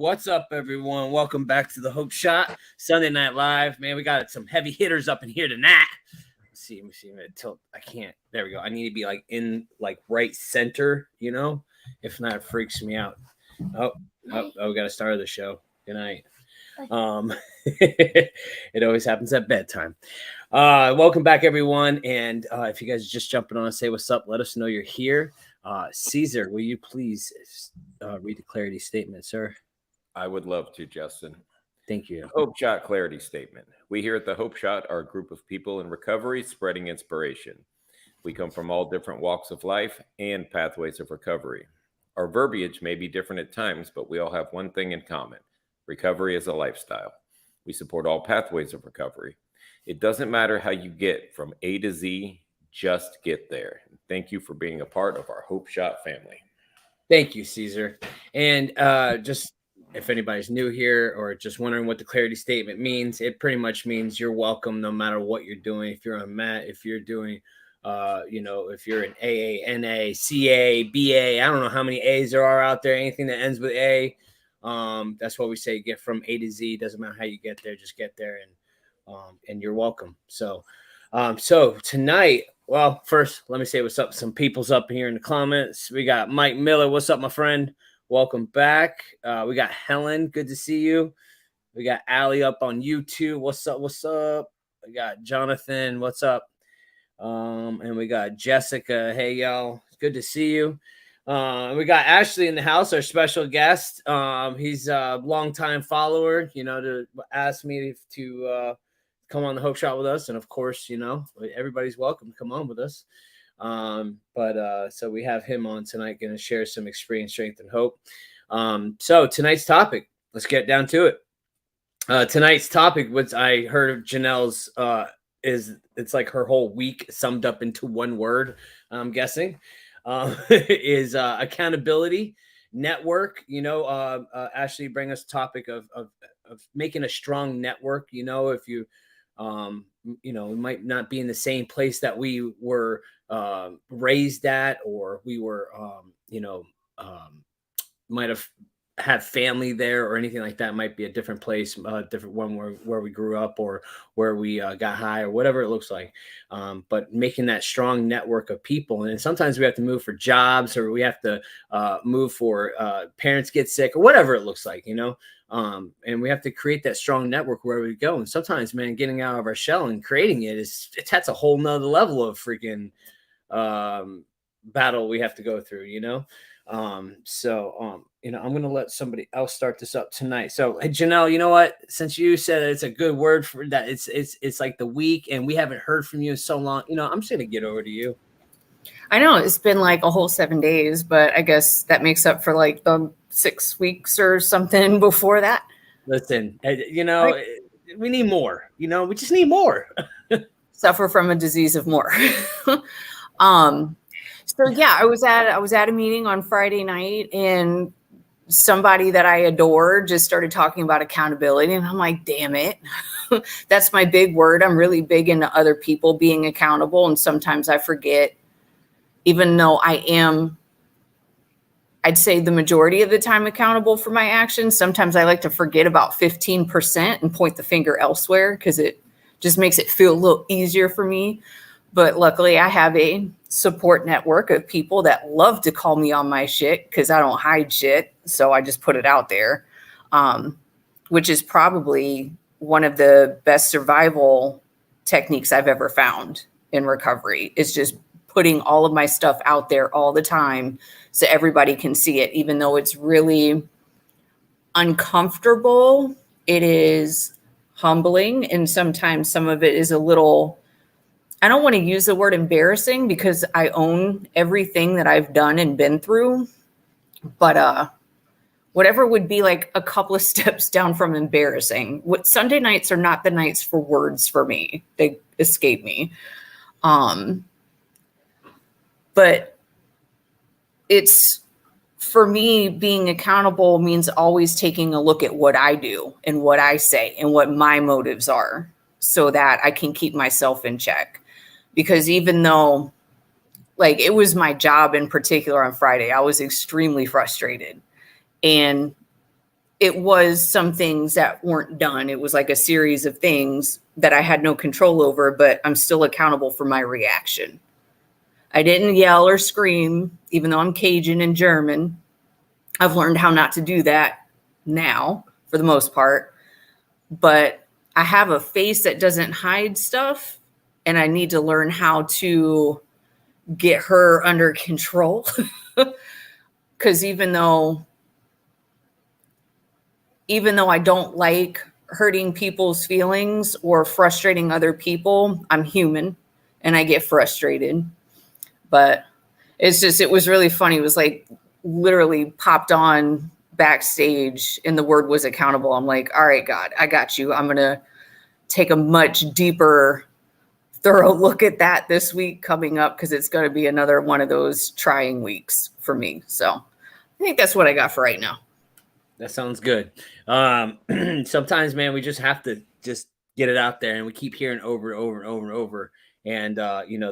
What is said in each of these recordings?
What's up, everyone? Welcome back to the Hope Shot Sunday Night Live. Man, we got some heavy hitters up in here tonight. Let's see. Let me see. I'm gonna tilt. I can't. There we go. I need to be like in like right center. You know, if not, it freaks me out. Oh, we got to start the show. Good night. It always happens at bedtime. Welcome back, everyone. And if you guys are just jumping on, say what's up. Let us know you're here. Caesar, will you please read the clarity statement, sir? I would love to, Justin. Thank you. Hope Shot clarity statement. We here at the Hope Shot are a group of people in recovery spreading inspiration. We come from all different walks of life and pathways of recovery. Our verbiage may be different at times, but we all have one thing in common. Recovery is a lifestyle. We support all pathways of recovery. It doesn't matter how you get from A to Z, just get there. Thank you for being a part of our Hope Shot family. Thank you, Caesar. And just if anybody's new here or just wondering what the clarity statement means, it pretty much means you're welcome no matter what you're doing. If you're on MAT, if you're doing, if you're an AA, NA, CA, BA, I don't know how many A's there are out there, anything that ends with A. That's what we say, get from A to Z. Doesn't matter how you get there, just get there and you're welcome. So tonight, well, first, let me say what's up. Some people's up here in the comments. We got Mike Miller. What's up, my friend? Welcome back. We got Helen. Good to see you. We got Allie up on YouTube. What's up? What's up? We got Jonathan. What's up? And we got Jessica. Hey, y'all. Good to see you. We got Ashley in the house, our special guest. He's a longtime follower, to ask me to come on the Hope Shot with us. And of course, everybody's welcome to come on with us. So we have him on tonight, going to share some experience, strength, and hope. So tonight's topic, let's get down to it. Tonight's topic, which I heard of Janelle's, it's like her whole week summed up into one word, I'm guessing, is accountability network. Ashley, bring us a topic of making a strong network. If you, we might not be in the same place that we were raised at, or we were, might have had family there or anything like that. It might be a different place, different one where we grew up or where we got high or whatever it looks like. But making that strong network of people. And sometimes we have to move for jobs, or we have to move for parents get sick, or whatever it looks like, and we have to create that strong network where we go. And sometimes, man, getting out of our shell and creating that's a whole nother level of freaking battle we have to go through, I'm going to let somebody else start this up tonight. So, hey, Janelle, you know what? Since you said it's a good word for that, it's like the week, and we haven't heard from you in so long. I'm just going to get over to you. I know it's been like a whole 7 days, but I guess that makes up for like the 6 weeks or something before that. Listen, we need more. We just need more. Suffer from a disease of more. So yeah, I was at a meeting on Friday night, and somebody that I adore just started talking about accountability, and I'm like, damn it. That's my big word. I'm really big into other people being accountable, and sometimes I forget, even though I am, I'd say the majority of the time accountable for my actions. Sometimes I like to forget about 15% and point the finger elsewhere, because it just makes it feel a little easier for me. But luckily I have a support network of people that love to call me on my shit, because I don't hide shit. So I just put it out there, which is probably one of the best survival techniques I've ever found in recovery. It's just putting all of my stuff out there all the time so everybody can see it. Even though it's really uncomfortable, it is humbling. And sometimes some of it is a little, I don't want to use the word embarrassing, because I own everything that I've done and been through. But whatever would be like a couple of steps down from embarrassing. Sunday nights are not the nights for words for me. They escape me. But it's, for me, being accountable means always taking a look at what I do and what I say and what my motives are, so that I can keep myself in check. Because even though, like, it was my job in particular on Friday, I was extremely frustrated. And it was some things that weren't done. It was like a series of things that I had no control over, but I'm still accountable for my reaction. I didn't yell or scream, even though I'm Cajun and German. I've learned how not to do that now for the most part, but I have a face that doesn't hide stuff, and I need to learn how to get her under control. Because even though I don't like hurting people's feelings or frustrating other people, I'm human and I get frustrated. But it was really funny. It was like literally popped on backstage and the word was accountable. I'm like, all right, God, I got you. I'm going to take a much deeper, thorough look at that this week coming up, because it's going to be another one of those trying weeks for me. So I think that's what I got for right now. That sounds good. Sometimes, man, we just have to just get it out there, and we keep hearing over and over and over and over. And,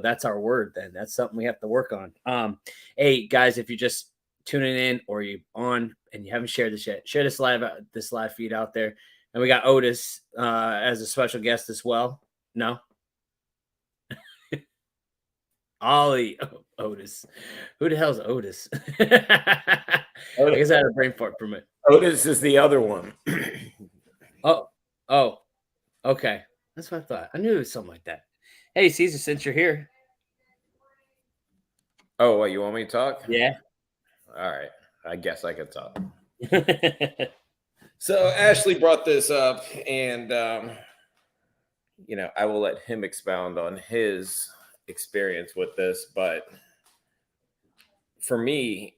that's our word then. That's something we have to work on. Hey, guys, if you're just tuning in or you're on and you haven't shared this yet, share this live feed out there. And we got Otis as a special guest as well. No? Ollie. Otis. Who the hell's Otis? I guess I had a brain fart for a minute. Otis is the other one. Oh, okay. That's what I thought. I knew it was something like that. Hey, Caesar, since you're here. Oh, what, you want me to talk? Yeah. All right. I guess I could talk. So Ashley brought this up, and, I will let him expound on his experience with this. But for me,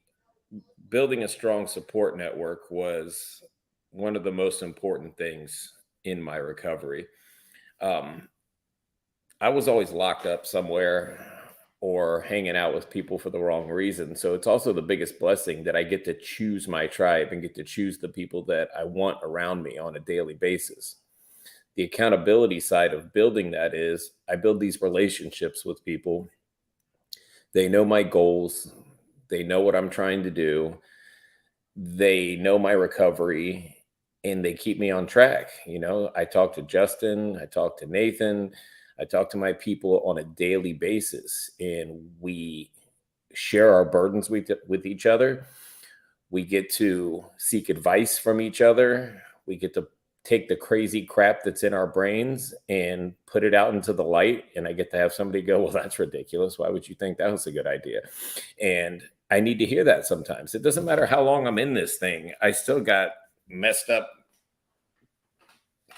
building a strong support network was one of the most important things in my recovery. I was always locked up somewhere or hanging out with people for the wrong reason. So it's also the biggest blessing that I get to choose my tribe and get to choose the people that I want around me on a daily basis. The accountability side of building that is I build these relationships with people. They know my goals. They know what I'm trying to do. They know my recovery, and they keep me on track. I talk to Justin, I talk to Nathan, I talk to my people on a daily basis, and we share our burdens with each other. We get to seek advice from each other. We get to take the crazy crap that's in our brains and put it out into the light. And I get to have somebody go, well, that's ridiculous. Why would you think that was a good idea? And I need to hear that sometimes. It doesn't matter how long I'm in this thing. I still got messed up.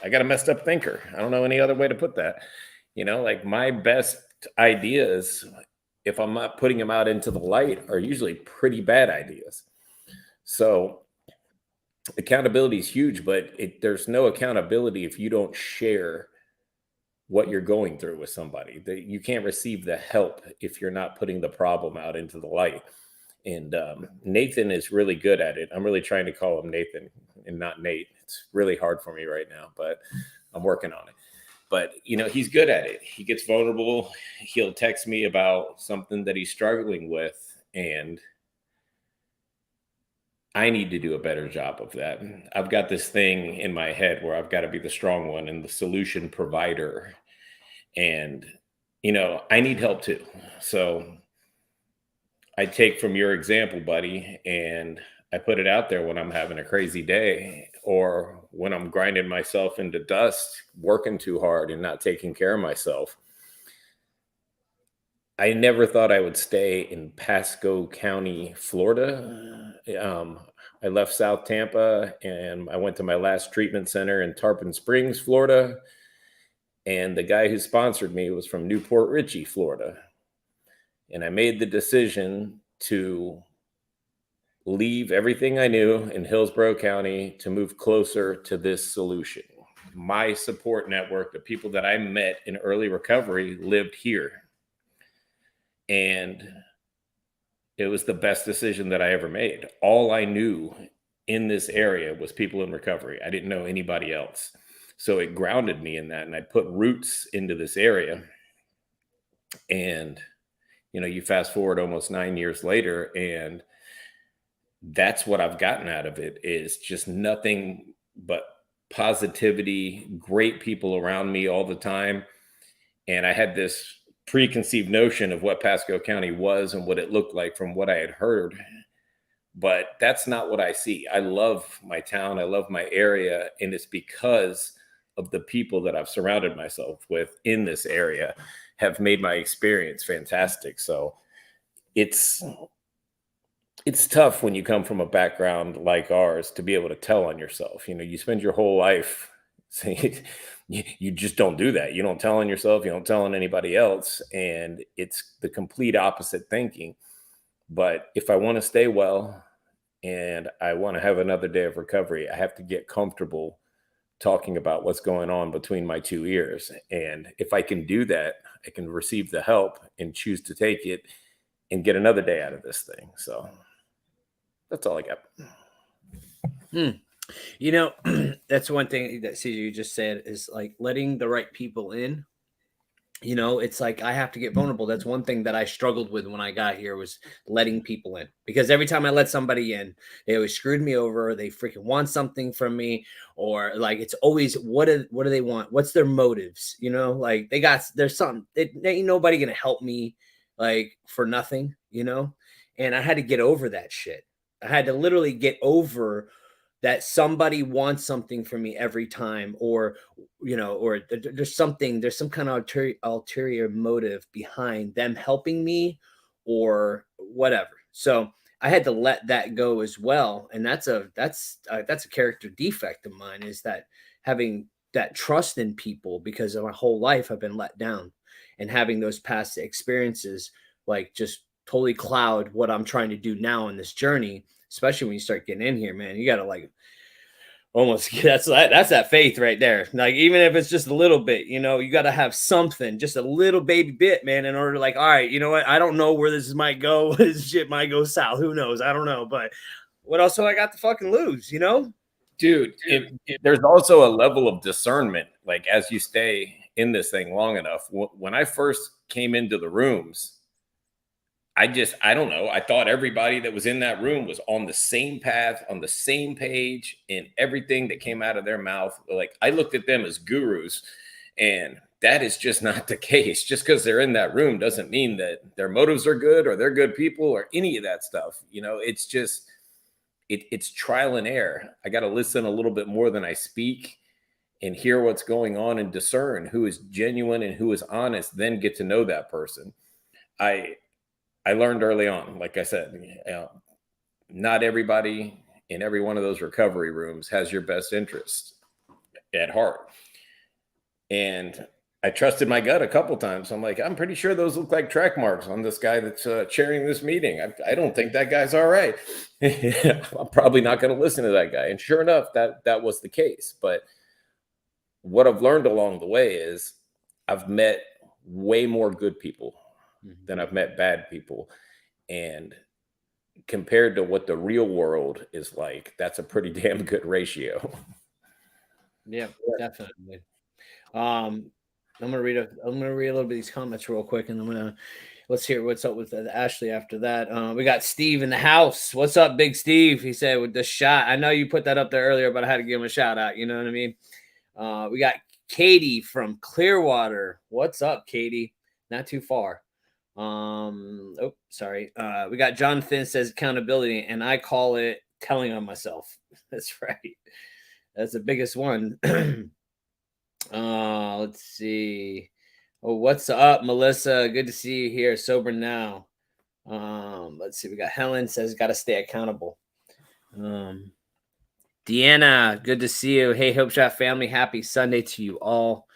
I got a messed up thinker. I don't know any other way to put that. Like my best ideas, if I'm not putting them out into the light, are usually pretty bad ideas. So accountability is huge, but there's no accountability if you don't share what you're going through with somebody. You can't receive the help if you're not putting the problem out into the light. And Nathan is really good at it. I'm really trying to call him Nathan and not Nate. It's really hard for me right now, but I'm working on it. But, he's good at it. He gets vulnerable. He'll text me about something that he's struggling with. And I need to do a better job of that. I've got this thing in my head where I've got to be the strong one and the solution provider. And, I need help too. So I take from your example, buddy, and I put it out there when I'm having a crazy day or when I'm grinding myself into dust, working too hard and not taking care of myself. I never thought I would stay in Pasco County, Florida. I left South Tampa and I went to my last treatment center in Tarpon Springs, Florida. And the guy who sponsored me was from Newport Richey, Florida. And I made the decision to leave everything I knew in Hillsborough County to move closer to this solution. My support network, the people that I met in early recovery, lived here. And it was the best decision that I ever made. All I knew in this area was people in recovery. I didn't know anybody else. So it grounded me in that. And I put roots into this area. And, you fast forward almost 9 years later, and that's what I've gotten out of it, is just nothing but positivity, great people around me all the time. And I had this preconceived notion of what Pasco County was and what it looked like from what I had heard. But that's not what I see. I love my town. I love my area. And it's because of the people that I've surrounded myself with in this area have made my experience fantastic. So it's tough when you come from a background like ours to be able to tell on yourself. You know, you spend your whole life saying you just don't do that. You don't tell on yourself, you don't tell on anybody else. And it's the complete opposite thinking. But if I want to stay well and I want to have another day of recovery, I have to get comfortable talking about what's going on between my two ears. And if I can do that, I can receive the help and choose to take it and get another day out of this thing. So that's all I got. You know, that's one thing that Caesar you just said is like letting the right people in. You know, it's like I have to get vulnerable. That's one thing that I struggled with when I got here was letting people in, because every time I let somebody in, they always screwed me over. They freaking want something from me, or like it's always what do they want? What's their motives? You know, like there's something. Ain't nobody gonna help me like for nothing. You know, and I had to get over that shit. I had to literally get over that somebody wants something from me every time, or you know, or there's some kind of ulterior motive behind them helping me or whatever. So I had to let that go as well, and that's a character defect of mine, is that having that trust in people, because of my whole life I've been let down, and having those past experiences like just totally cloud what I'm trying to do now in this journey. Especially when you start getting in here, man, you gotta like almost that's that faith right there. Like even if it's just a little bit, you know, you gotta have something, just a little baby bit, man, in order to like, all right, you know what? I don't know where this might go. This shit might go south. Who knows? I don't know, but what else do I got to fucking lose? You know, Dude, there's also a level of discernment, like as you stay in this thing long enough. When I first came into the rooms, I don't know. I thought everybody that was in that room was on the same path, on the same page, and everything that came out of their mouth. Like I looked at them as gurus, and that is just not the case. Just because they're in that room doesn't mean that their motives are good or they're good people or any of that stuff. You know, it's just, it's trial and error. I got to listen a little bit more than I speak and hear what's going on and discern who is genuine and who is honest, then get to know that person. I learned early on, like I said, not everybody in every one of those recovery rooms has your best interest at heart. And I trusted my gut a couple times. I'm like, I'm pretty sure those look like track marks on this guy that's chairing this meeting. I don't think that guy's all right. I'm probably not going to listen to that guy. And sure enough, that was the case. But what I've learned along the way is I've met way more good people than I've met bad people. And compared to what the real world is like, that's a pretty damn good ratio. Yeah, definitely. I'm gonna read a little bit of these comments real quick, and let's hear what's up with Ashley after that. We got Steve in the house. What's up, Big Steve? He said with the shot. I know you put that up there earlier, but I had to give him a shout out. You know what I mean? We got Katie from Clearwater. What's up, Katie? Not too far. Oh, sorry. We got Jonathan says accountability, and I call it telling on myself. That's right. That's the biggest one. Let's see. Oh, what's up, Melissa? Good to see you here. Sober now. Let's see. We got Helen says got to stay accountable. Deanna, good to see you. Hey, Hope Shot family, happy Sunday to you all.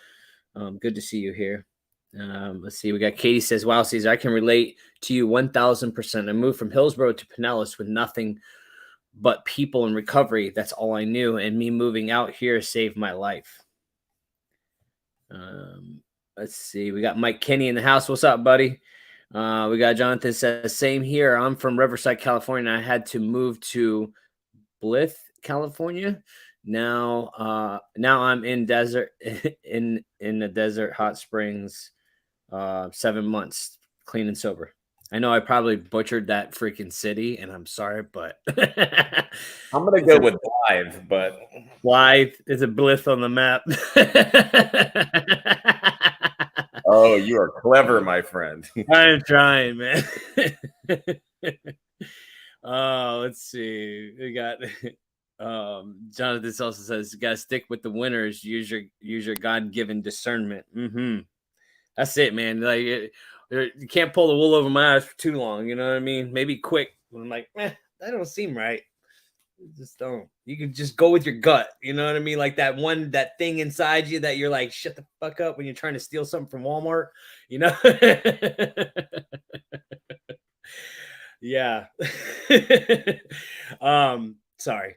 Good to see you here. Let's see. We got Katie says, wow, Caesar, I can relate to you 1000%. I moved from Hillsborough to Pinellas with nothing but people in recovery. That's all I knew. And me moving out here saved my life. Let's see. We got Mike Kenny in the house. What's up, buddy? We got Jonathan says, same here. I'm from Riverside, California. I had to move to Blythe, California. Now I'm in desert in the desert hot springs, 7 months clean and sober. I know I probably butchered that freaking city, and I'm sorry, but I'm going to go with Blythe, but Blythe is a blith on the map. oh, you are clever, my friend. I'm trying, man. Oh, let's see. We got Jonathan also says you gotta stick with the winners, use your God-given discernment. That's it, man. Like you can't pull the wool over my eyes for too long, you know what I mean? Maybe quick. I'm like, that don't seem right. Just don't. You can just go with your gut, you know what I mean? Like that thing inside you that you're like, shut the fuck up when you're trying to steal something from Walmart, you know? Yeah. Sorry.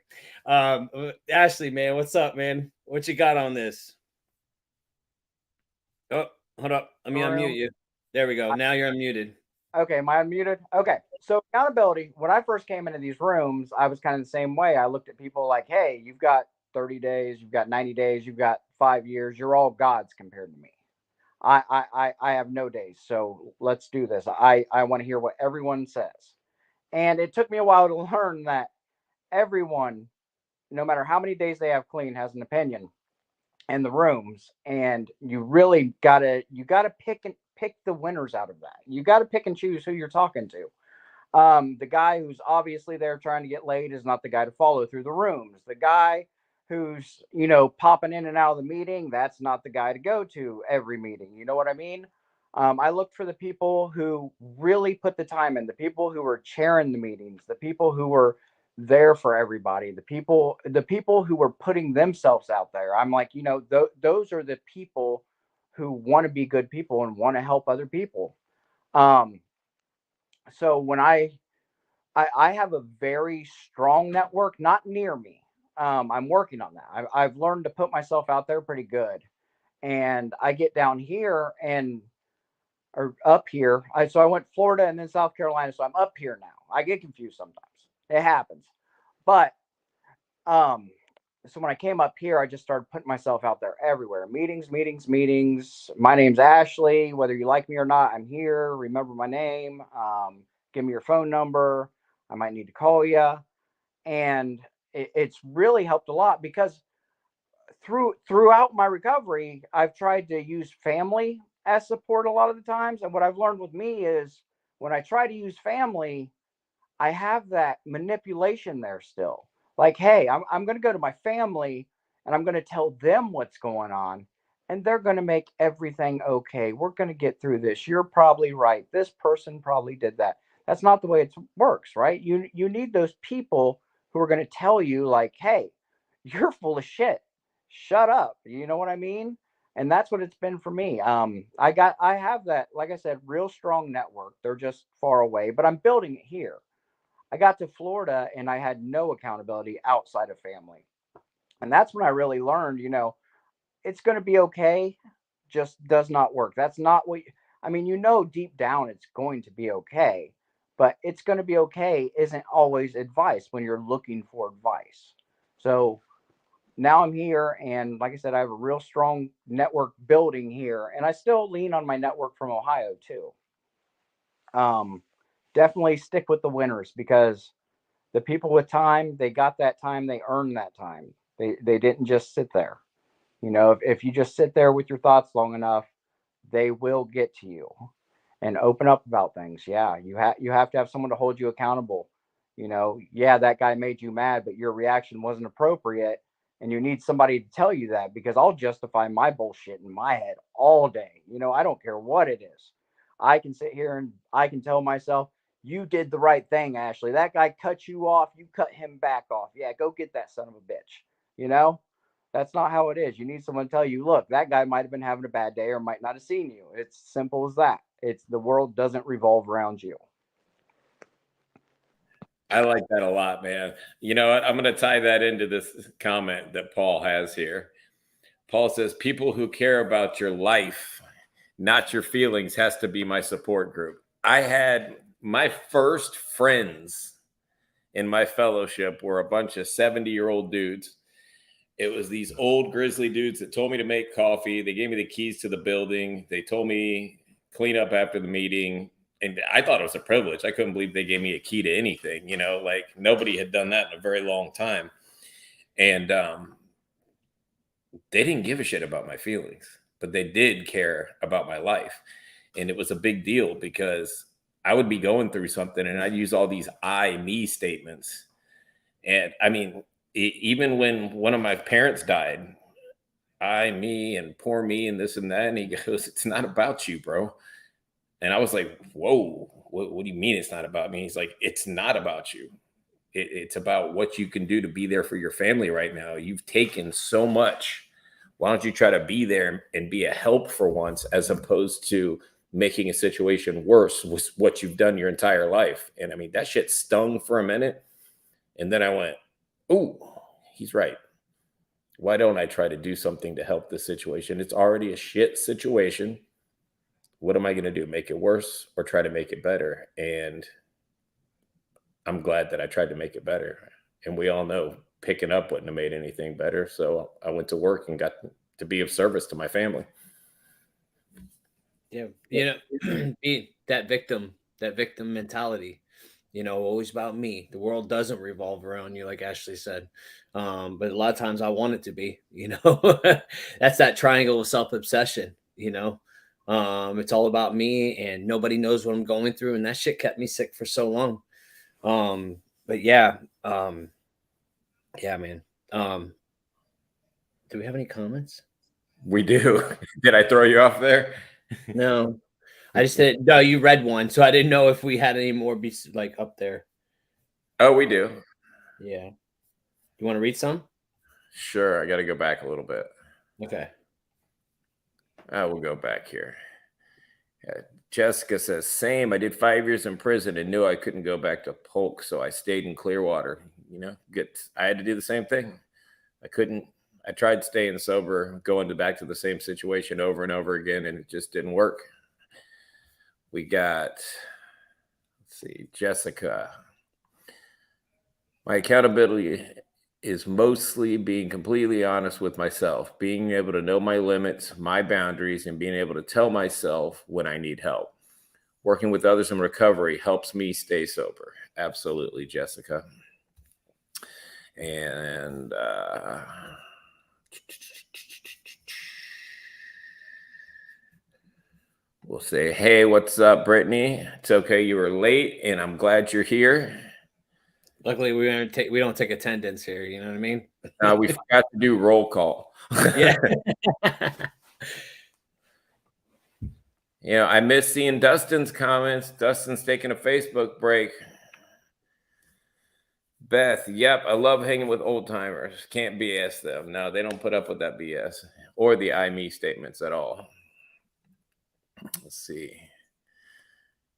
Ashley, man, what's up, man? What you got on this? Oh, hold up. Let me unmute you. There we go. Now you're unmuted. Okay, am I unmuted? Okay. So accountability, when I first came into these rooms, I was kind of the same way. I looked at people like, hey, you've got 30 days, you've got 90 days, you've got 5 years, you're all gods compared to me. I have no days. So let's do this. I want to hear what everyone says. And it took me a while to learn that everyone, no matter how many days they have clean, has an opinion in the rooms. And you really gotta pick the winners out of that. You got to pick and choose who you're talking to. The guy who's obviously there trying to get laid is not the guy to follow through the rooms. The guy who's, popping in and out of the meeting, that's not the guy to go to every meeting. You know what I mean? I looked for the people who really put the time in, the people who were chairing the meetings, the people who were there for everybody, the people who were putting themselves out there. I'm like, those are the people who want to be good people and want to help other people. So when I have a very strong network, not near me. I'm working on that. I've learned to put myself out there pretty good, and I get down here or up here. So I went Florida and then South Carolina. So I'm up here now. I get confused sometimes. It happens, but so when I came up here, I just started putting myself out there everywhere. Meetings. My name's Ashley. Whether you like me or not, I'm here. Remember my name. Give me your phone number. I might need to call you. And it's really helped a lot because throughout my recovery, I've tried to use family as support a lot of the times. And what I've learned with me is when I try to use family, I have that manipulation there still. Like, hey, I'm going to go to my family and I'm going to tell them what's going on, and they're going to make everything okay. We're going to get through this. You're probably right. This person probably did that. That's not the way it works, right? You need those people who are going to tell you like, hey, you're full of shit. Shut up. You know what I mean? And that's what it's been for me. I have that, like I said, real strong network. They're just far away, but I'm building it here. I got to Florida and I had no accountability outside of family. And that's when I really learned, it's going to be okay, just does not work. That's not what, deep down it's going to be okay, but it's going to be okay isn't always advice when you're looking for advice. So now I'm here. And like I said, I have a real strong network building here, and I still lean on my network from Ohio too. Definitely stick with the winners because the people with time, they got that time, they earned that time. They didn't just sit there. If you just sit there with your thoughts long enough, they will get to you and open up about things. Yeah, you have to have someone to hold you accountable. Yeah, that guy made you mad, but your reaction wasn't appropriate, and you need somebody to tell you that, because I'll justify my bullshit in my head all day. I don't care what it is. I can sit here and I can tell myself, you did the right thing, Ashley. That guy cut you off. You cut him back off. Yeah, go get that son of a bitch. That's not how it is. You need someone to tell you, look, that guy might have been having a bad day or might not have seen you. It's simple as that. It's the world doesn't revolve around you. I like that a lot, man. You know what? I'm going to tie that into this comment that Paul has here. Paul says, people who care about your life, not your feelings, has to be my support group. I had my first friends in my fellowship were a bunch of 70-year-old dudes. It was these old grizzly dudes that told me to make coffee. They gave me the keys to the building. They told me clean up after the meeting. and I thought it was a privilege. I couldn't believe they gave me a key to anything, like nobody had done that in a very long time. And they didn't give a shit about my feelings, but they did care about my life. And it was a big deal because I would be going through something and I'd use all these I, me statements. And I mean, even when one of my parents died, I, me, and poor me, and this and that. And he goes, "It's not about you, bro." And I was like, "Whoa, what do you mean it's not about me?" He's like, "It's not about you. It's about what you can do to be there for your family right now. You've taken so much. Why don't you try to be there and be a help for once, as opposed to making a situation worse with what you've done your entire life?" And I mean, that shit stung for a minute. And then I went, "Ooh, he's right. Why don't I try to do something to help this situation? It's already a shit situation. What am I going to do? Make it worse or try to make it better?" And I'm glad that I tried to make it better. And we all know picking up wouldn't have made anything better. So I went to work and got to be of service to my family. Yeah. Be that victim mentality, always about me. The world doesn't revolve around you, like Ashley said. But a lot of times I want it to be, that's that triangle of self-obsession, it's all about me and nobody knows what I'm going through. And that shit kept me sick for so long. But yeah, man. Do we have any comments? We do. Did I throw you off there? No, I just didn't. No, you read one, so I didn't know if we had any more be like up there. Oh, we do. Yeah. You want to read some? Sure. I got to go back a little bit. Okay. We'll go back here. Jessica says, "Same. I did 5 years in prison and knew I couldn't go back to Polk, so I stayed in Clearwater. I had to do the same thing. I couldn't. I tried staying sober, going back to the same situation over and over again, and it just didn't work." We got, let's see, Jessica. "My accountability is mostly being completely honest with myself, being able to know my limits, my boundaries, and being able to tell myself when I need help. Working with others in recovery helps me stay sober." Absolutely, Jessica. And we'll say, "Hey, what's up, Brittany? It's okay you were late, and I'm glad you're here." Luckily, we don't take attendance here. You know what I mean? We forgot to do roll call. Yeah. I miss seeing Dustin's comments. Dustin's taking a Facebook break. Beth, yep, I love hanging with old timers. Can't BS them. No, they don't put up with that BS or the I, me statements at all. Let's see.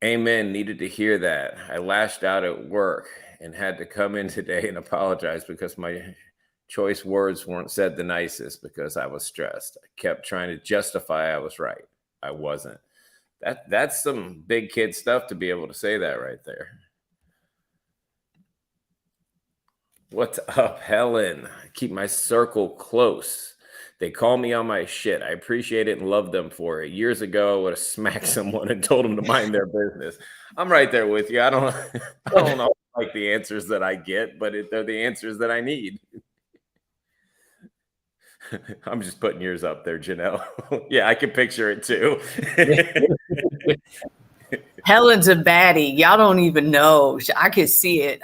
Amen. Needed to hear that. I lashed out at work and had to come in today and apologize because my choice words weren't said the nicest because I was stressed. I kept trying to justify I was right. I wasn't. That's some big kid stuff to be able to say that right there. What's up, Helen? I keep my circle close. They call me on my shit. I appreciate it and love them for it. Years ago, I would have smacked someone and told them to mind their business. I'm right there with you. I don't know like the answers that I get, but they're the answers that I need. I'm just putting yours up there, Janelle. Yeah, I can picture it too. Helen's a baddie. Y'all don't even know. I could see it.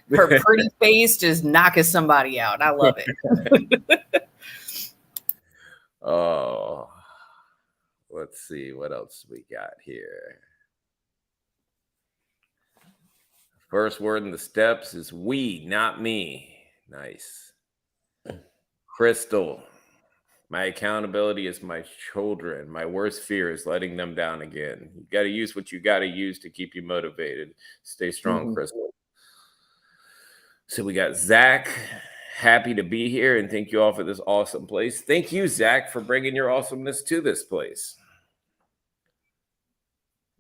Her pretty face just knocking somebody out. I love it. Oh, let's see what else we got here. First word in the steps is we, not me. Nice. Crystal, my accountability is my children. My worst fear is letting them down again. You got to use what you got to use to keep you motivated. Stay strong, Crystal. So we got Zach. Happy to be here and thank you all for this awesome place. Thank you, Zach, for bringing your awesomeness to this place.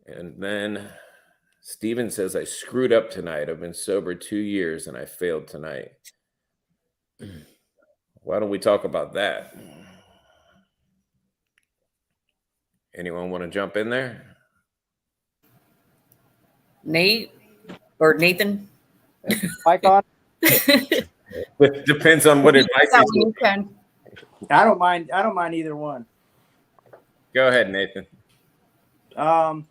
And then Steven says, I screwed up tonight. I've been sober 2 years and I failed tonight. Why don't we talk about that? Anyone want to jump in there? Nate or Nathan? Mike on? It depends on what advice That he's one you can. I don't mind either one. Go ahead, Nathan. I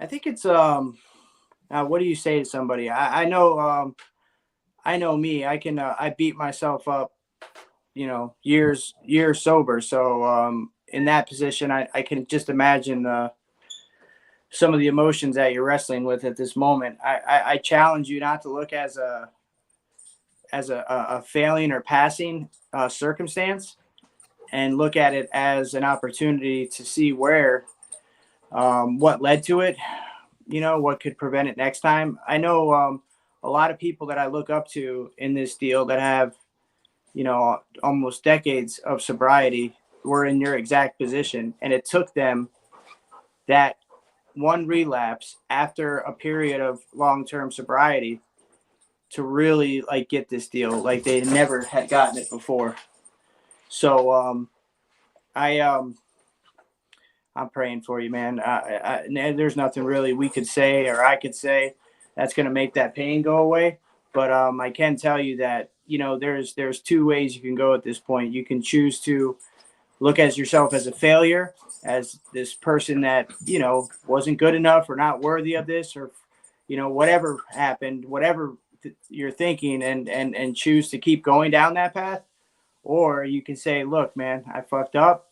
think it's what do you say to somebody? I know me. I can I beat myself up, years sober. So in that position, I can just imagine some of the emotions that you're wrestling with at this moment. I challenge you not to look as a failing or passing circumstance, and look at it as an opportunity to see where what led to it, what could prevent it next time. I know a lot of people that I look up to in this deal that have, almost decades of sobriety were in your exact position. And it took them that one relapse after a period of long-term sobriety to really like get this deal. Like they never had gotten it before. So I'm praying for you, man. There's nothing really we could say or I could say that's going to make that pain go away. But I can tell you that, there's two ways you can go at this point. You can choose to look at yourself as a failure, as this person that, wasn't good enough or not worthy of this, or, whatever happened, whatever you're thinking, and choose to keep going down that path. Or you can say, look, man, I fucked up.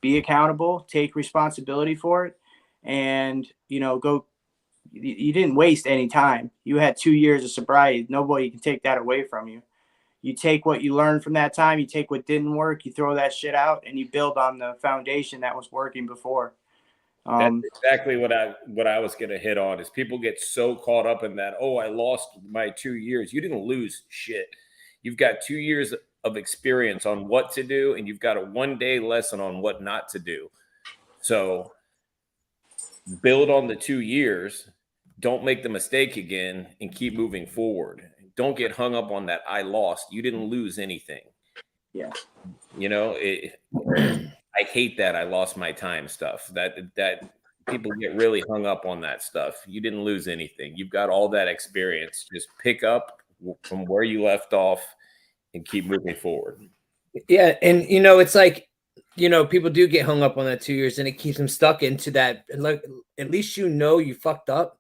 Be accountable, take responsibility for it, and go. You didn't waste any time. You had 2 years of sobriety. Nobody can take that away from you. You take what you learned from that time, you take what didn't work, you throw that shit out, and you build on the foundation that was working before. That's exactly what I was going to hit on. Is people get so caught up in that. Oh, I lost my 2 years. You didn't lose shit. You've got 2 years of experience on what to do, and you've got a 1-day lesson on what not to do. So build on the 2 years. Don't make the mistake again, and keep moving forward. Don't get hung up on that. I lost. You didn't lose anything. Yeah. I hate that I lost my time stuff. That people get really hung up on that stuff. You didn't lose anything. You've got all that experience. Just pick up from where you left off and keep moving forward. Yeah. And, it's like, people do get hung up on that 2 years, and it keeps them stuck into that. Like, at least you fucked up,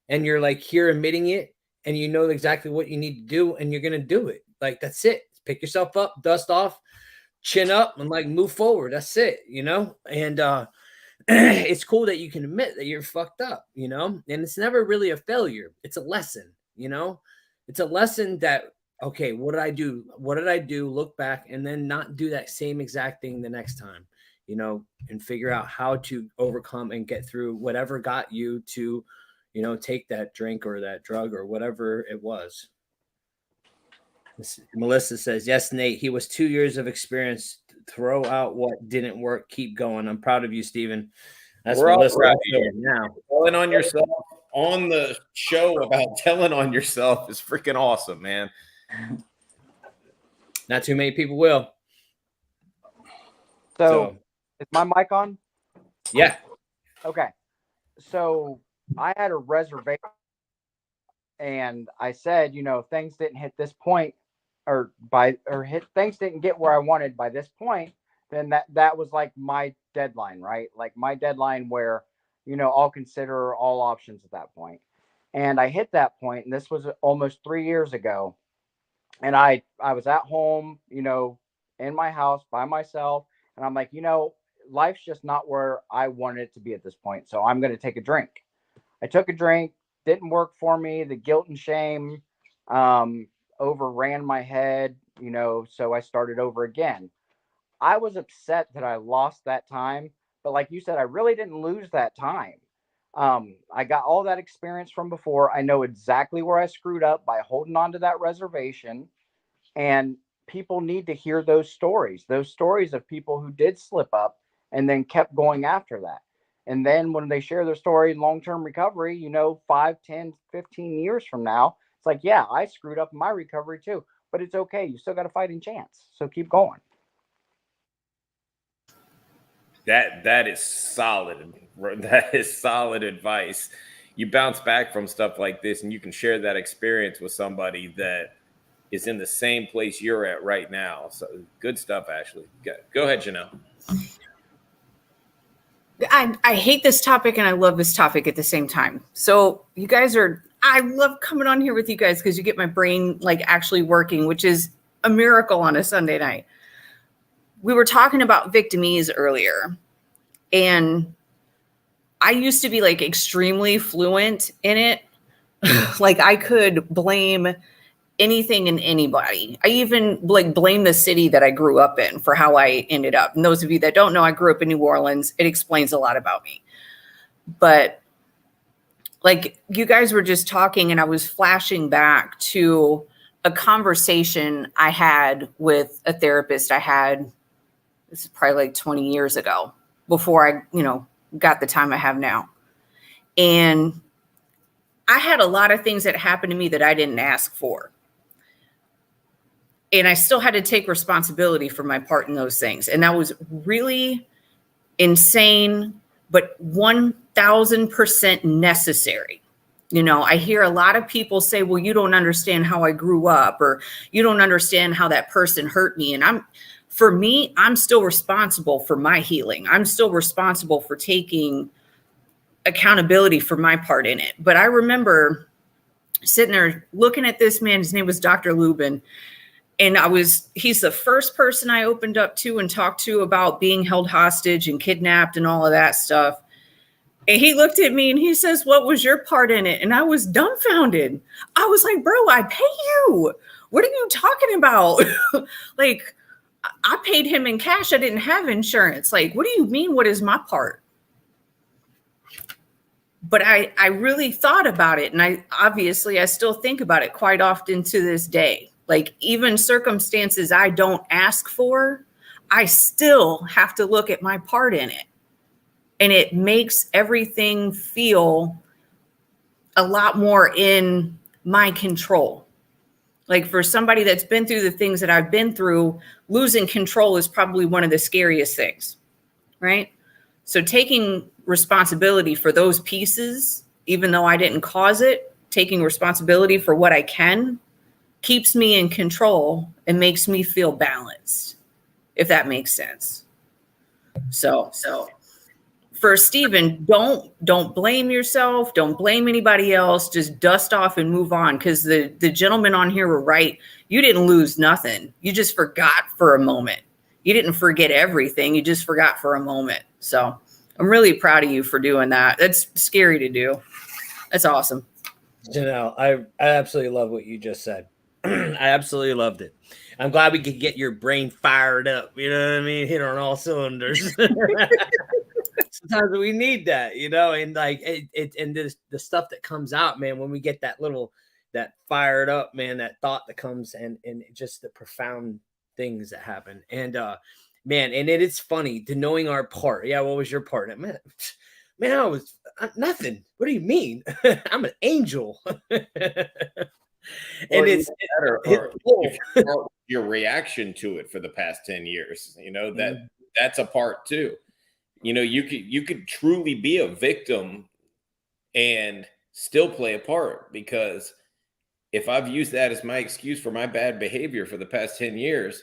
and you're like here admitting it, and you know exactly what you need to do, and you're going to do it. Like, that's it. Pick yourself up, dust off, chin up, and like move forward. That's it, and it's cool that you can admit that you're fucked up, and it's never really a failure. It's a lesson, it's a lesson that, okay, what did I do? What did I do? Look back, and then not do that same exact thing the next time, and figure out how to overcome and get through whatever got you to, take that drink or that drug or whatever it was. Melissa says, yes, Nate, he was 2 years of experience. Throw out what didn't work. Keep going. I'm proud of you, Stephen. That's We're all Melissa proud of right you. now. Telling on yourself on the show about telling on yourself is freaking awesome, man. Not too many people will. So is my mic on? Yeah. Okay. So I had a reservation, and I said, things didn't hit this point, things didn't get where I wanted by this point, then that was like my deadline, right? Like my deadline where, I'll consider all options at that point. And I hit that point, and this was almost 3 years ago. And I was at home, in my house by myself, and I'm like, life's just not where I wanted it to be at this point. So I'm going to take a drink. I took a drink, didn't work for me. The guilt and shame overran my head, so I started over again. I was upset that I lost that time, but like you said, I really didn't lose that time. I got all that experience from before. I know exactly where I screwed up by holding on to that reservation, and people need to hear those stories of people who did slip up and then kept going after that. And then when they share their story in long-term recovery, 5, 10, 15 years from now, it's like, yeah, I screwed up in my recovery too, but it's okay. You still got a fighting chance. So keep going. That is solid. That is solid advice. you bounce back from stuff like this, and you can share that experience with somebody that is in the same place you're at right now. So good stuff, Ashley. Go ahead, Janelle. I hate this topic and I love this topic at the same time. So you guys I love coming on here with you guys because you get my brain like actually working, which is a miracle on a Sunday night. We were talking about victimese earlier, and I used to be like extremely fluent in it. Like I could blame anything and anybody. I even like blame the city that I grew up in for how I ended up. And those of you that don't know, I grew up in New Orleans. It explains a lot about me. But like you guys were just talking and I was flashing back to a conversation I had with a therapist this is probably like 20 years ago before I, got the time I have now. And I had a lot of things that happened to me that I didn't ask for. And I still had to take responsibility for my part in those things. And that was really insane, but 1000% necessary. I hear a lot of people say, well, you don't understand how I grew up, or you don't understand how that person hurt me. And for me, I'm still responsible for my healing. I'm still responsible for taking accountability for my part in it. But I remember sitting there looking at this man. His name was Dr. Lubin. And he's the first person I opened up to and talked to about being held hostage and kidnapped and all of that stuff. And he looked at me and he says, what was your part in it? And I was dumbfounded. I was like, bro, I pay you. What are you talking about? Like, I paid him in cash. I didn't have insurance. Like, what do you mean? What is my part? But I really thought about it. And I still think about it quite often to this day. Like even circumstances I don't ask for, I still have to look at my part in it. And it makes everything feel a lot more in my control. Like for somebody that's been through the things that I've been through, losing control is probably one of the scariest things, right? So taking responsibility for those pieces, even though I didn't cause it, taking responsibility for what I can, keeps me in control and makes me feel balanced, if that makes sense. So for Stephen, don't blame yourself. Don't blame anybody else. Just dust off and move on. Because the gentlemen on here were right. You didn't lose nothing. You just forgot for a moment. You didn't forget everything. You just forgot for a moment. So I'm really proud of you for doing that. That's scary to do. That's awesome. Janelle, I absolutely love what you just said. I absolutely loved it. I'm glad we could get your brain fired up. You know what I mean? Hit on all cylinders. Sometimes we need that, and like and the stuff that comes out, man, when we get that fired up, man, that thought that comes and just the profound things that happen. And man, and it is funny to knowing our part. Yeah, what was your part? Man, I was nothing. What do you mean? I'm an angel. And it's your reaction to it for the past 10 years, that's a part too. You could truly be a victim and still play a part, because if I've used that as my excuse for my bad behavior for the past 10 years,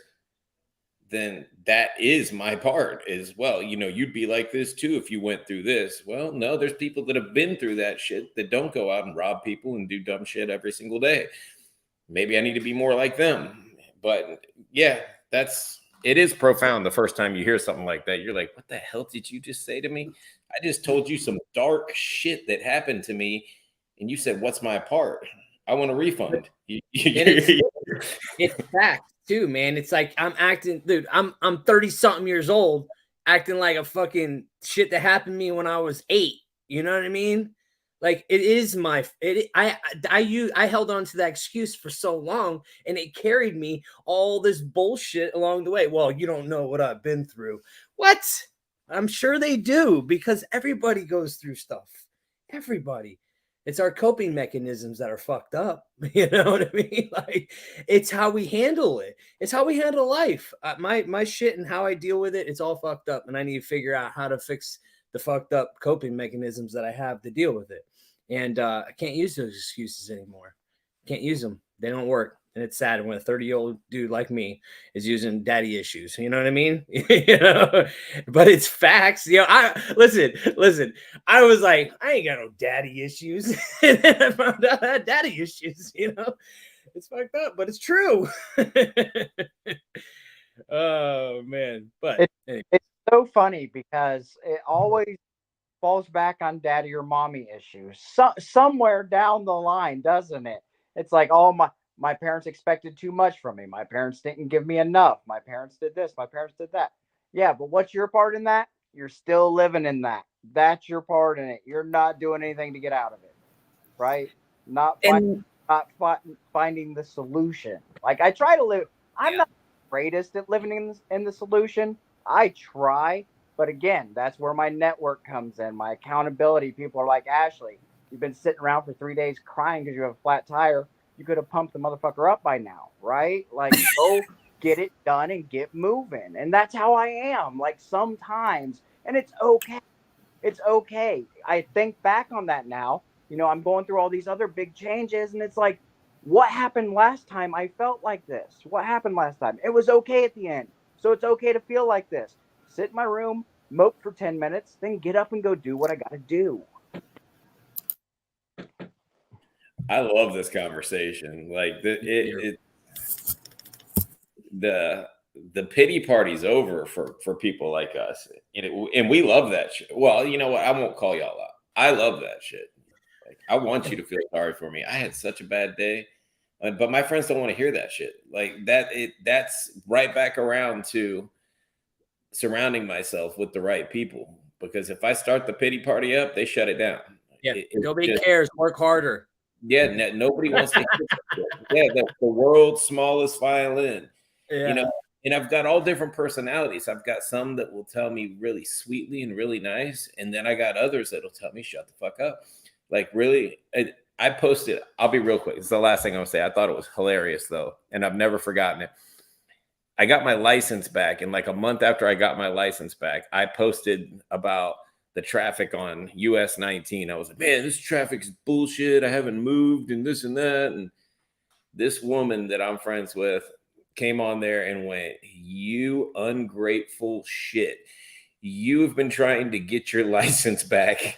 then that is my part as well. You'd be like this too if you went through this. Well, no, there's people that have been through that shit that don't go out and rob people and do dumb shit every single day. Maybe I need to be more like them. But yeah, it is profound. The first time you hear something like that, you're like, what the hell did you just say to me? I just told you some dark shit that happened to me. And you said, what's my part? I want a refund. It's fact too, man. It's like I'm acting, dude. I'm 30 something years old, acting like a fucking shit that happened to me when I was 8. You know what I mean? Like it is I held on to that excuse for so long, and it carried me all this bullshit along the way. Well, you don't know what I've been through. What? I'm sure they do, because everybody goes through stuff. Everybody. It's our coping mechanisms that are fucked up. You know what I mean? Like, it's how we handle it. It's how we handle life. My shit and how I deal with it, it's all fucked up. And I need to figure out how to fix the fucked up coping mechanisms that I have to deal with it. And I can't use those excuses anymore. Can't use them. They don't work. And it's sad when a 30-year-old dude like me is using daddy issues. You know what I mean? But it's facts. I listen. I was like, I ain't got no daddy issues. And then I found out I had daddy issues. It's fucked up, but it's true. Oh man. But anyway. It's so funny because it always falls back on daddy or mommy issues. Somewhere down the line, doesn't it? It's like, oh, my parents expected too much from me. My parents didn't give me enough. My parents did this. My parents did that. Yeah, but what's your part in that? You're still living in that. That's your part in it. You're not doing anything to get out of it, right? Not finding the solution. Like I try to live. I'm not the greatest at living in the solution. I try, but again, that's where my network comes in. My accountability. People are like, Ashley, you've been sitting around for 3 days crying because you have a flat tire. You could have pumped the motherfucker up by now, right? Like, go get it done and get moving. And that's how I am. Like sometimes, and it's okay. It's okay. I think back on that now. I'm going through all these other big changes, and it's like, what happened last time I felt like this? What happened last time? It was okay at the end. So it's okay to feel like this. Sit in my room, mope for 10 minutes, then get up and go do what I got to do. I love this conversation. Like the pity party's over for people like us, and we love that shit. Well, you know what? I won't call y'all out. I love that shit. Like I want you to feel sorry for me. I had such a bad day, but my friends don't want to hear that shit. Like that. That's right back around to surrounding myself with the right people. Because if I start the pity party up, they shut it down. Yeah, nobody cares. Work harder. Yeah, nobody wants to hear that. Yeah, the world's smallest violin. Yeah. And I've got all different personalities. I've got some that will tell me really sweetly and really nice, and then I got others that'll tell me shut the fuck up. Like really, I posted. I'll be real quick. It's the last thing I'm gonna say. I thought it was hilarious though, and I've never forgotten it. I got my license back, and like a month after I got my license back, I posted about the traffic on US 19. I was like, man, this traffic's bullshit. I haven't moved and this and that. And this woman that I'm friends with came on there and went, you ungrateful shit. You've been trying to get your license back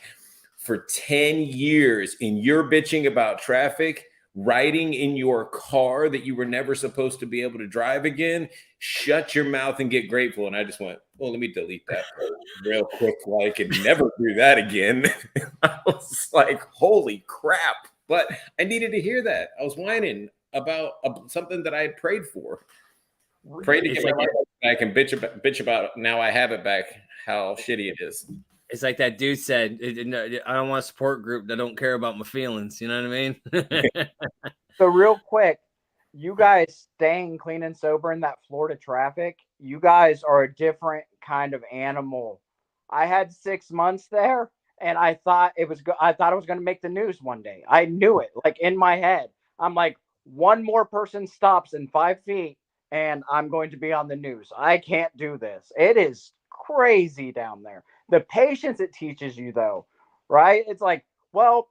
for 10 years and you're bitching about traffic, riding in your car that you were never supposed to be able to drive again. Shut your mouth and get grateful. And I just went, well, let me delete that real quick, like, and never do that again. I was like, holy crap. But I needed to hear that. I was whining about something that I had prayed for. Prayed to get my life back and bitch about now I have it back, how shitty it is. It's like that dude said, I don't want a support group that don't care about my feelings. You know what I mean? So real quick, you guys staying clean and sober in that Florida traffic, you guys are a different kind of animal. I had 6 months there and I thought it was going to make the news one day. I knew it, like in my head. I'm like, one more person stops in 5 feet and I'm going to be on the news. I can't do this. It is crazy down there. The patience it teaches you though, right? It's like, well,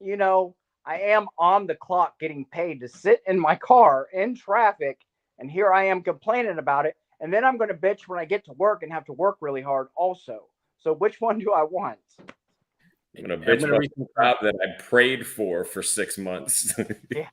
I am on the clock getting paid to sit in my car in traffic, and here I am complaining about it. And then I'm going to bitch when I get to work and have to work really hard also. So which one do I want? I'm going to bitch about the job that I prayed for 6 months. Yeah.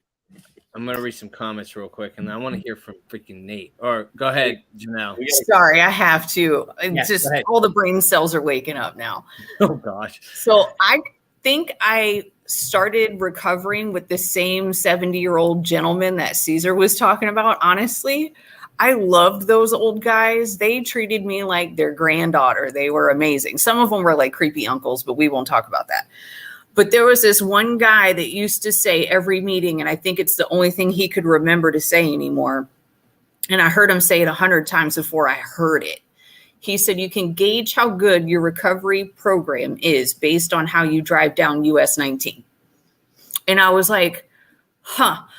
I'm going to read some comments real quick, and I want to hear from freaking Nate. Or go ahead, Janelle. Sorry, I have to. Yes, just all the brain cells are waking up now. Oh, gosh. So I think I started recovering with the same 70-year-old gentleman that Caesar was talking about. Honestly, I loved those old guys. They treated me like their granddaughter. They were amazing. Some of them were like creepy uncles, but we won't talk about that. But there was this one guy that used to say every meeting, and I think it's the only thing he could remember to say anymore. And I heard him say it 100 times before I heard it. He said, you can gauge how good your recovery program is based on how you drive down US 19. And I was like,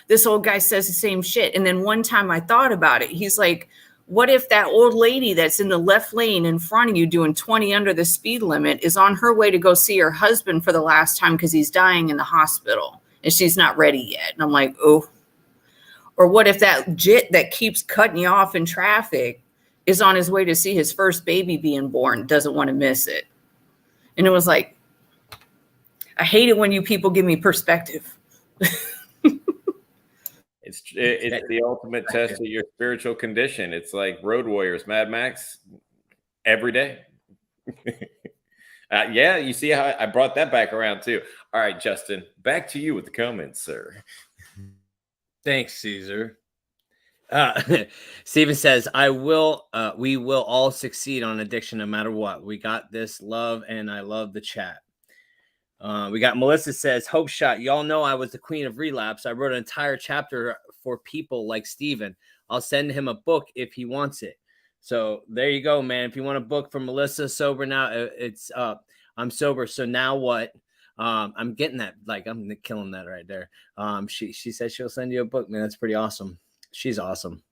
this old guy says the same shit. And then one time I thought about it. He's like, What if that old lady that's in the left lane in front of you doing 20 under the speed limit is on her way to go see her husband for the last time because he's dying in the hospital and she's not ready yet? And I'm like, oh. Or what if that jit that keeps cutting you off in traffic is on his way to see his first baby being born, doesn't want to miss it? And it was like, I hate it when you people give me perspective. It's the ultimate test of your spiritual condition. It's like Road Warriors, Mad Max, every day. Yeah, you see how I brought that back around too. All right, Justin, back to you with the comments, sir. Thanks, Caesar. Steven says, we will all succeed on addiction no matter what. We got this, love, and I love the chat. We got Melissa says, Hope Shot. Y'all know I was the queen of relapse. I wrote an entire chapter for people like Steven. I'll send him a book if he wants it. So there you go, man. If you want a book from Melissa, sober now, it's up. I'm sober. So now what? I'm getting that. Like, I'm killing that right there. She said she'll send you a book, man. That's pretty awesome. She's awesome.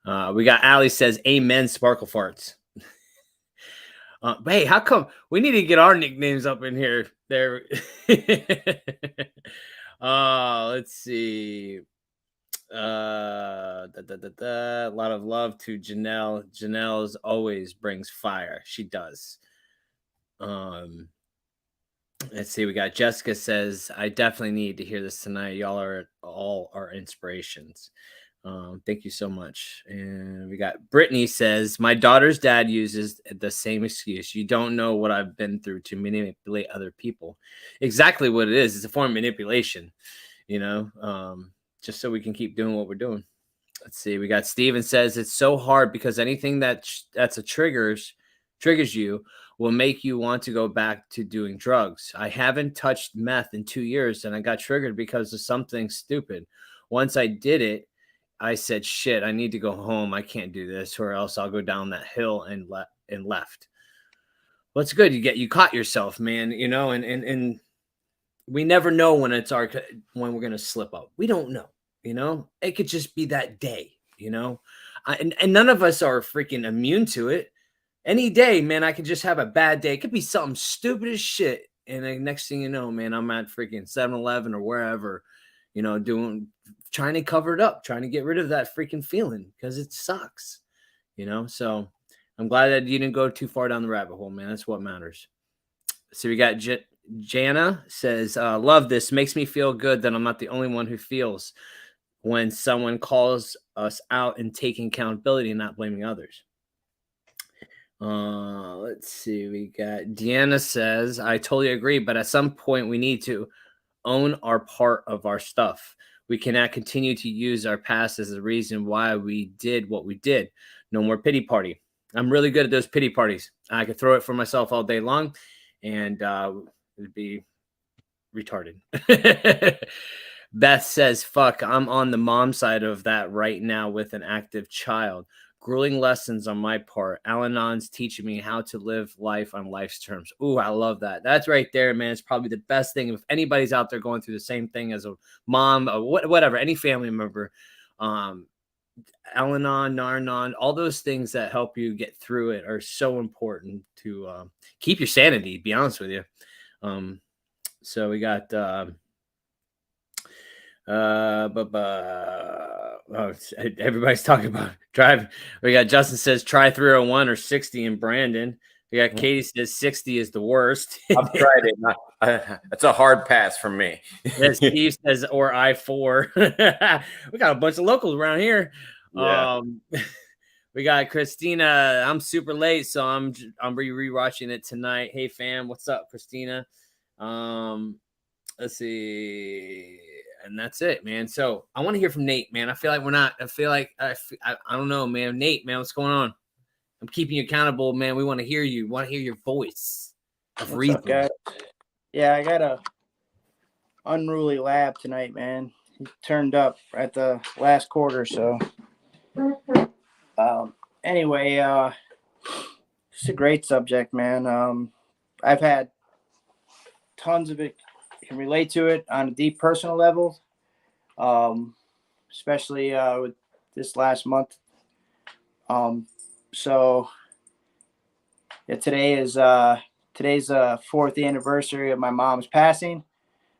We got Allie says, amen, sparkle farts. Hey, how come we need to get our nicknames up in here? There. Let's see. A lot of love to Janelle. Janelle's always brings fire. She does. Let's see. We got Jessica says, I definitely need to hear this tonight. Y'all are all our inspirations. Thank you so much. And we got Brittany says, my daughter's dad uses the same excuse. You don't know what I've been through to manipulate other people. Exactly what it is. It's a form of manipulation, you know, just so we can keep doing what we're doing. Let's see. We got Steven says, it's so hard because anything that's a triggers you will make you want to go back to doing drugs. I haven't touched meth in 2 years and I got triggered because of something stupid. Once I did it, I said, shit, I need to go home. I can't do this or else I'll go down that hill and left. Well, it's good. You caught yourself, man, you know, and we never know when when we're going to slip up. We don't know, you know, it could just be that day, you know, and none of us are freaking immune to it. Any day, man, I could just have a bad day. It could be something stupid as shit. And the next thing you know, man, I'm at freaking 7-Eleven or wherever, you know, trying to cover it up, trying to get rid of that freaking feeling because it sucks, you know? So I'm glad that you didn't go too far down the rabbit hole, man. That's what matters. So we got Jana says, love this. Makes me feel good that I'm not the only one who feels when someone calls us out and taking accountability and not blaming others. Let's see. We got Deanna says, I totally agree, but at some point we need to own our part of our stuff. We cannot continue to use our past as a reason why we did what we did. No more pity party. I'm really good at those pity parties. I could throw it for myself all day long and it'd be retarded. Beth says, fuck, I'm on the mom side of that right now with an active child. Grueling lessons on my part. Al-Anon's teaching me how to live life on life's terms. Ooh, I love that. That's right there, man. It's probably the best thing. If anybody's out there going through the same thing as a mom, whatever, any family member, Al-Anon, Nar-Anon, all those things that help you get through it are so important to keep your sanity, to be honest with you. So we got... everybody's talking about drive. We got Justin says try 301 or 60 in Brandon. We got Katie says 60 is the worst. I've tried it. It's a hard pass for me. Steve says or I-4. We got a bunch of locals around here. Yeah. We got Christina. I'm super late, so I'm rewatching it tonight. Hey fam, what's up, Christina? Let's see. And that's it, man. So I want to hear from Nate, man. I feel like I don't know, man. Nate, man, what's going on? I'm keeping you accountable, man. We want to hear you. Want to hear your voice of reason. What's up, guys? Yeah, I got a unruly lab tonight, man. He turned up at the last quarter, so anyway, it's a great subject, man. I've had tons of it. Can relate to it on a deep personal level, especially with this last month. So yeah, today's fourth anniversary of my mom's passing.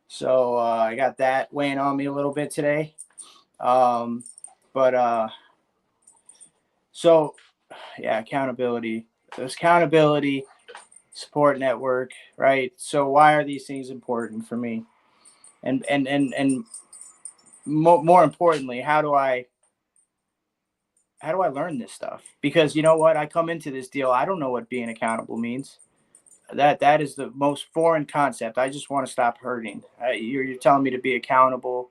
So I got that weighing on me a little bit today. So yeah, accountability. This accountability support network, right? So why are these things important for me? And more importantly, how do I learn this stuff? Because you know what, I come into this deal, I don't know what being accountable means. That is the most foreign concept. I just want to stop hurting. You're telling me to be accountable,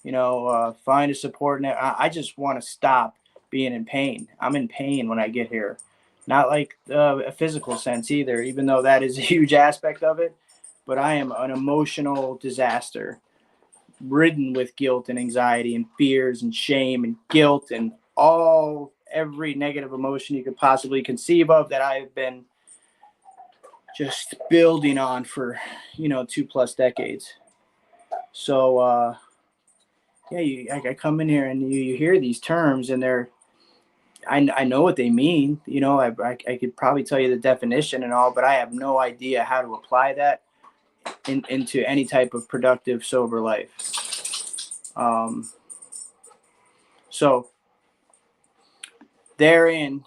find a support net. I just want to stop being in pain. I'm in pain when I get here, not like a physical sense either, even though that is a huge aspect of it. But I am an emotional disaster, ridden with guilt and anxiety and fears and shame and guilt and every negative emotion you could possibly conceive of that I have been just building on for 2+ decades. So yeah, I come in here and you hear these terms and I know what they mean. I could probably tell you the definition and all, but I have no idea how to apply that into any type of productive, sober life. So therein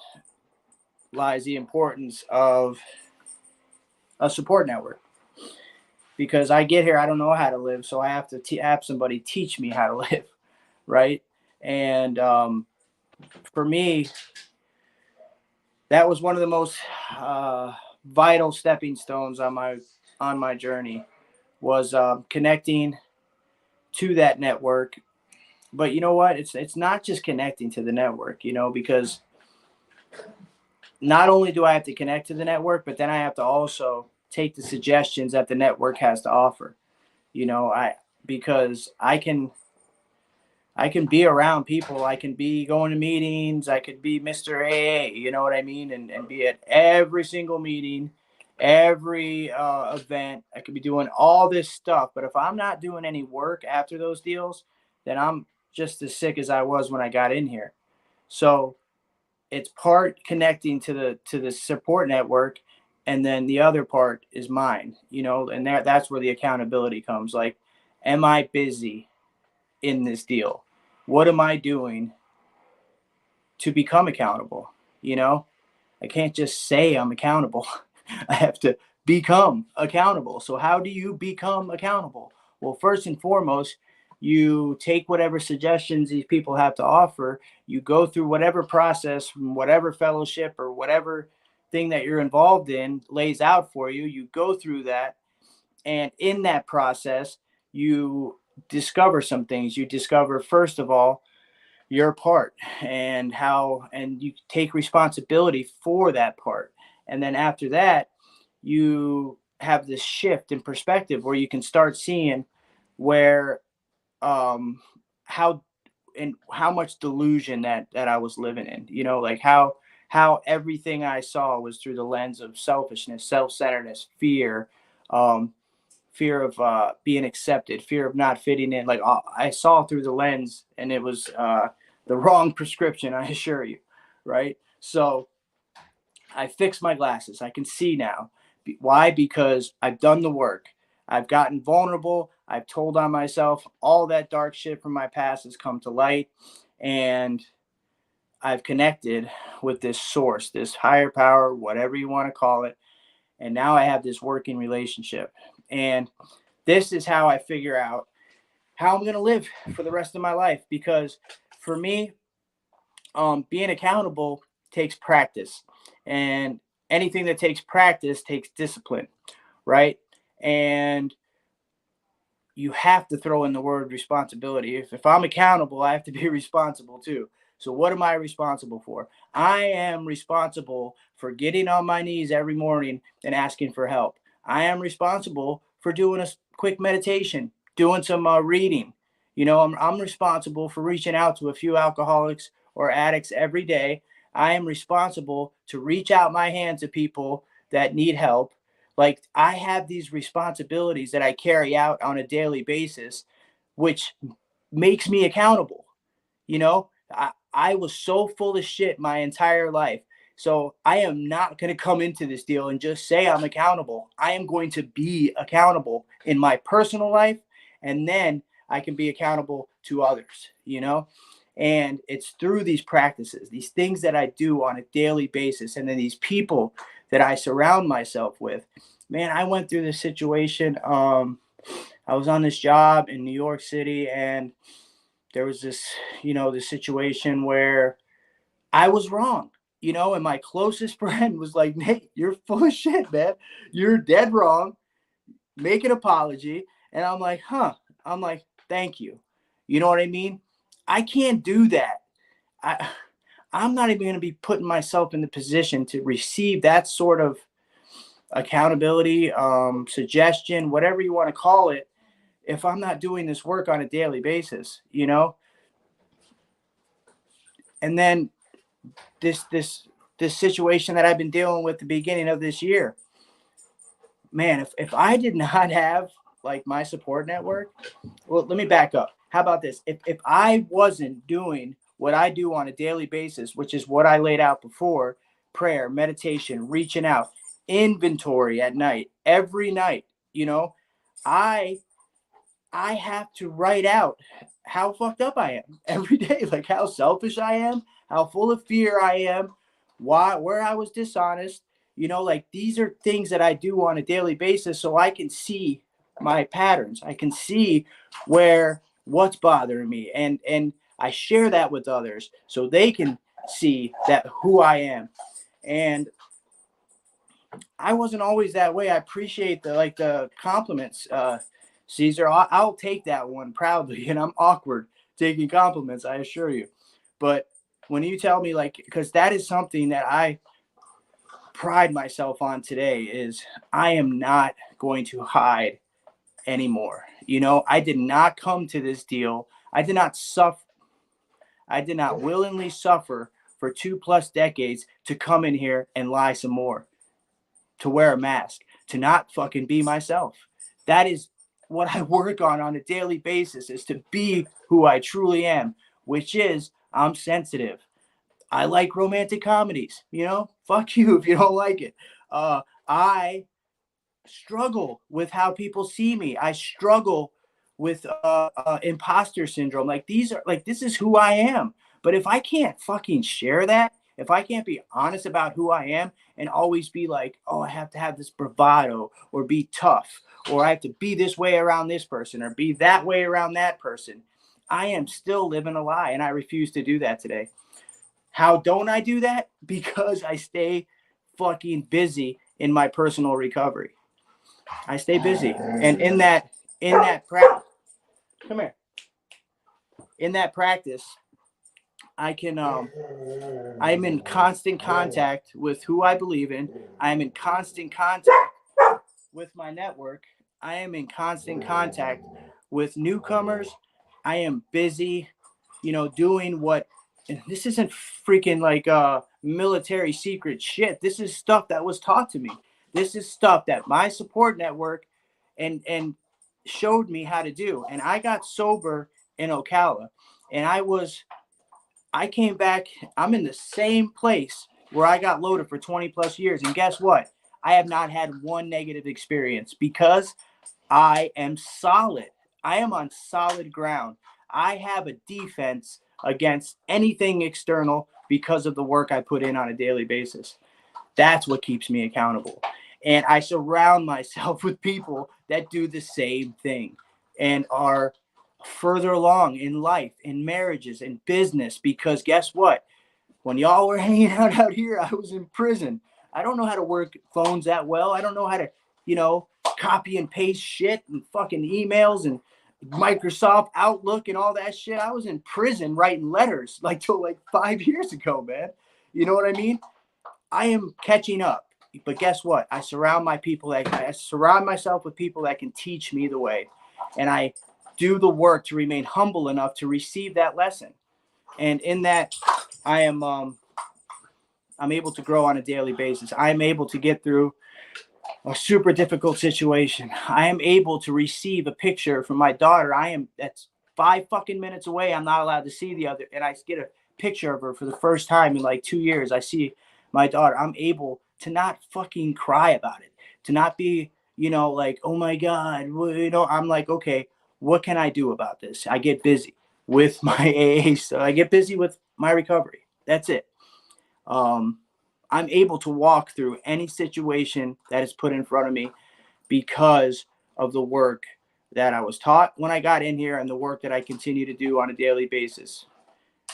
lies the importance of a support network, because I get here, I don't know how to live, so I have to have somebody teach me how to live, right? And for me, that was one of the most vital stepping stones on my journey, was connecting to that network. But you know what? It's not just connecting to the network, because not only do I have to connect to the network, but then I have to also take the suggestions that the network has to offer. Because I can be around people. I can be going to meetings. I could be Mr. AA, you know what I mean? And be at every single meeting, every event. I could be doing all this stuff. But if I'm not doing any work after those deals, then I'm just as sick as I was when I got in here. So it's part connecting to the support network, and then the other part is mine, and that's where the accountability comes. Like, am I busy in this deal? What am I doing to become accountable? I can't just say I'm accountable. I have to become accountable. So how do you become accountable? Well, first and foremost, you take whatever suggestions these people have to offer. You go through whatever process, whatever fellowship or whatever thing that you're involved in lays out for you. You go through that. And in that process, you discover some things. You discover, first of all, your part and you take responsibility for that part. And then after that, you have this shift in perspective where you can start seeing where how much delusion that I was living in, like how everything I saw was through the lens of selfishness, self-centeredness, fear, fear of being accepted, fear of not fitting in. Like, I saw through the lens, and it was the wrong prescription, I assure you, right? So I fixed my glasses. I can see now. Why? Because I've done the work. I've gotten vulnerable. I've told on myself. All that dark shit from my past has come to light. And I've connected with this source, this higher power, whatever you want to call it. And now I have this working relationship. And this is how I figure out how I'm going to live for the rest of my life. Because for me, being accountable takes practice. And anything that takes practice takes discipline, right? And you have to throw in the word responsibility. If I'm accountable, I have to be responsible too. So what am I responsible for? I am responsible for getting on my knees every morning and asking for help. I am responsible for doing a quick meditation, doing some reading. I'm responsible for reaching out to a few alcoholics or addicts every day. I am responsible to reach out my hand to people that need help. Like, I have these responsibilities that I carry out on a daily basis, which makes me accountable. I was so full of shit my entire life. So I am not going to come into this deal and just say I'm accountable. I am going to be accountable in my personal life, and then I can be accountable to others, you know? And it's through these practices, these things that I do on a daily basis, and then these people that I surround myself with. Man, I went through this situation. I was on this job in New York City, and there was this, this situation where I was wrong, and my closest friend was like, Nate, you're full of shit, man. You're dead wrong. Make an apology. And I'm like, I'm like, thank you. You know what I mean? I can't do that. I'm not even going to be putting myself in the position to receive that sort of accountability, suggestion, whatever you want to call it, if I'm not doing this work on a daily basis, And then this situation that I've been dealing with the beginning of this year, man, if I did not have like my support network, well, let me back up. How about this? If I wasn't doing what I do on a daily basis, which is what I laid out before, prayer, meditation, reaching out, inventory at night, every night, I have to write out how fucked up I am every day, like how selfish I am, how full of fear I am, where I was dishonest, like these are things that I do on a daily basis so I can see my patterns. I can see what's bothering me, and I share that with others so they can see that who I am. And I wasn't always that way. I appreciate the compliments, Caesar. I'll take that one proudly, and I'm awkward taking compliments, I assure you. But when you tell me, because that is something that I pride myself on today, is I am not going to hide anymore. I did not come to this deal. I did not suffer. I did not willingly suffer for 2+ decades to come in here and lie some more, to wear a mask, to not fucking be myself. That is what I work on a daily basis, is to be who I truly am, which is I'm sensitive. I like romantic comedies, fuck you if you don't like it. I struggle with how people see me. I struggle with imposter syndrome. This is who I am. But if I can't fucking share that, if I can't be honest about who I am and always be like, oh, I have to have this bravado or be tough, or I have to be this way around this person or be that way around that person, I am still living a lie, and I refuse to do that today. How don't I do that? Because I stay fucking busy in my personal recovery. I stay busy. And in that practice, come here. In that practice, I can, I'm in constant contact with who I believe in. I'm in constant contact with my network. I am in constant contact with newcomers. I am busy, doing what, and this isn't freaking like military secret shit. This is stuff that was taught to me. This is stuff that my support network and showed me how to do. And I got sober in Ocala, and I came back. I'm in the same place where I got loaded for 20+ years. And guess what? I have not had one negative experience because I am solid. I am on solid ground. I have a defense against anything external because of the work I put in on a daily basis. That's what keeps me accountable. And I surround myself with people that do the same thing and are further along in life, in marriages, in business, because guess what? When y'all were hanging out here, I was in prison. I don't know how to work phones that well. I don't know how to, copy and paste shit and fucking emails and Microsoft Outlook and all that shit. I was in prison writing letters till 5 years ago, man. You know what I mean? I am catching up. But guess what? I surround myself with people that can teach me the way. And I do the work to remain humble enough to receive that lesson. And in that, I'm able to grow on a daily basis. I am able to get through a super difficult situation. I am able to receive a picture from my daughter. That's 5 fucking minutes away. I'm not allowed to see the other. And I get a picture of her for the first time in like 2 years. I see my daughter. I'm able to not fucking cry about it, to not be, you know, like, oh my God, well, you know, I'm like, okay, what can I do about this? I get busy with my AA, so I get busy with my recovery. That's it. I'm able to walk through any situation that is put in front of me because of the work that I was taught when I got in here and the work that I continue to do on a daily basis.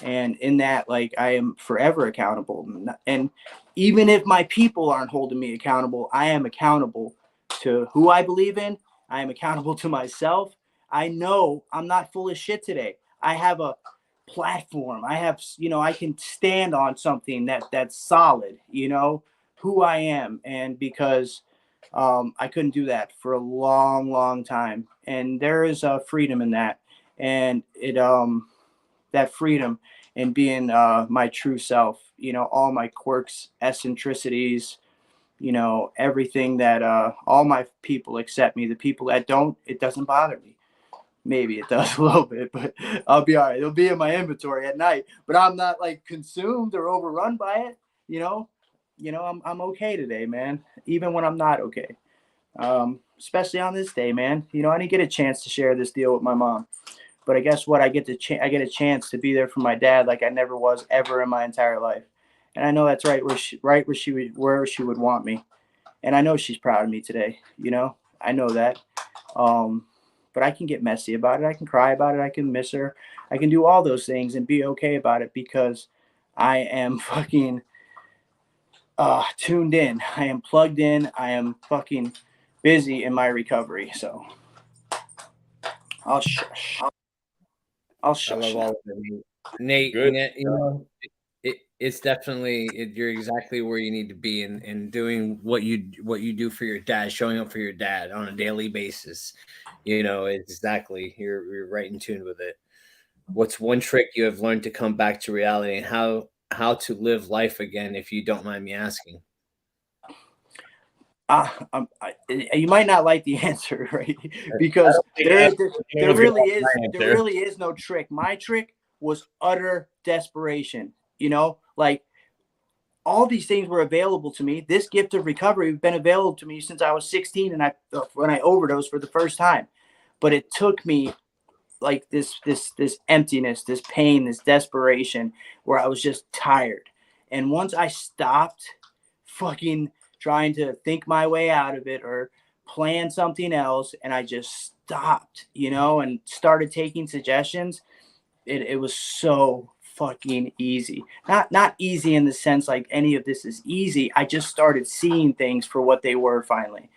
And in that, like, I am forever accountable. And even if my people aren't holding me accountable, I am accountable to who I believe in. I am accountable to myself. I know I'm not full of shit today. I have a platform. I have, you know, I can stand on something that's solid, you know, who I am. And because I couldn't do that for a long, long time. And there is a freedom in that. And it, that freedom in being my true self, you know, all my quirks, eccentricities, you know, everything that all my people accept me. The people that don't, it doesn't bother me. Maybe it does a little bit, but I'll be all right. It'll be in my inventory at night, but I'm not like consumed or overrun by it. You know, I'm okay today, man. Even when I'm not okay, especially on this day, man. You know, I didn't get a chance to share this deal with my mom, but I guess what? I get a chance to be there for my dad like I never was ever in my entire life, and I know that's right where she would want me, and I know she's proud of me today. You know, I know that. But I can get messy about it. I can cry about it. I can miss her. I can do all those things and be okay about it because I am fucking tuned in. I am plugged in. I am fucking busy in my recovery. So I'll shush. I'll I shush. love all of it. Nate, Good. you know, it's definitely you're exactly where you need to be and doing what you do for your dad, showing up for your dad on a daily basis. You know, exactly. You're right in tune with it. What's one trick you have learned to come back to reality and how to live life again, if you don't mind me asking? You might not like the answer, right? Because there really is no trick. My trick was utter desperation. You know, like all these things were available to me. This gift of recovery has been available to me since I was 16, and when I overdosed for the first time. But it took me like this emptiness, this pain, this desperation, where I was just tired. And once I stopped fucking trying to think my way out of it or plan something else, and I just stopped, you know, and started taking suggestions, it was so fucking easy. Not easy in the sense like any of this is easy. I just started seeing things for what they were finally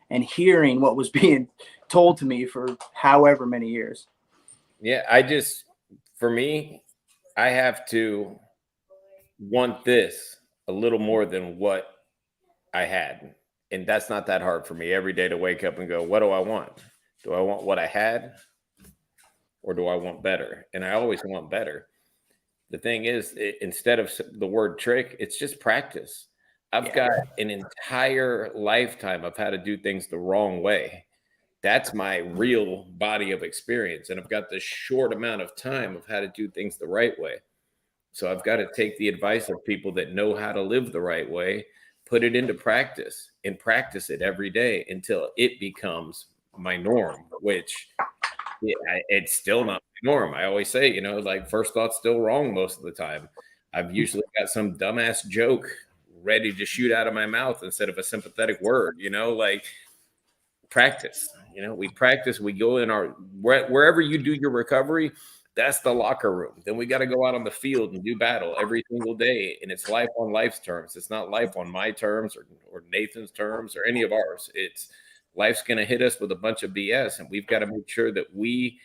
and hearing what was being told to me for however many years. Yeah, for me, I have to want this a little more than what I had. And that's not that hard for me every day to wake up and go, what do I want? Do I want what I had? Or do I want better? And I always want better. The thing is, instead of the word trick, it's just practice. I've got an entire lifetime of how to do things the wrong way. That's my real body of experience. And I've got this short amount of time of how to do things the right way. So I've got to take the advice of people that know how to live the right way, put it into practice and practice it every day until it becomes my norm, which it's still not my norm. I always say, you know, like first thought's still wrong most of the time. I've usually got some dumbass joke ready to shoot out of my mouth instead of a sympathetic word, you know, like practice. You know, we practice, we go in wherever you do your recovery, that's the locker room. Then we got to go out on the field and do battle every single day. And it's life on life's terms. It's not life on my terms or Nathan's terms or any of ours. It's life's going to hit us with a bunch of BS. And we've got to make sure that we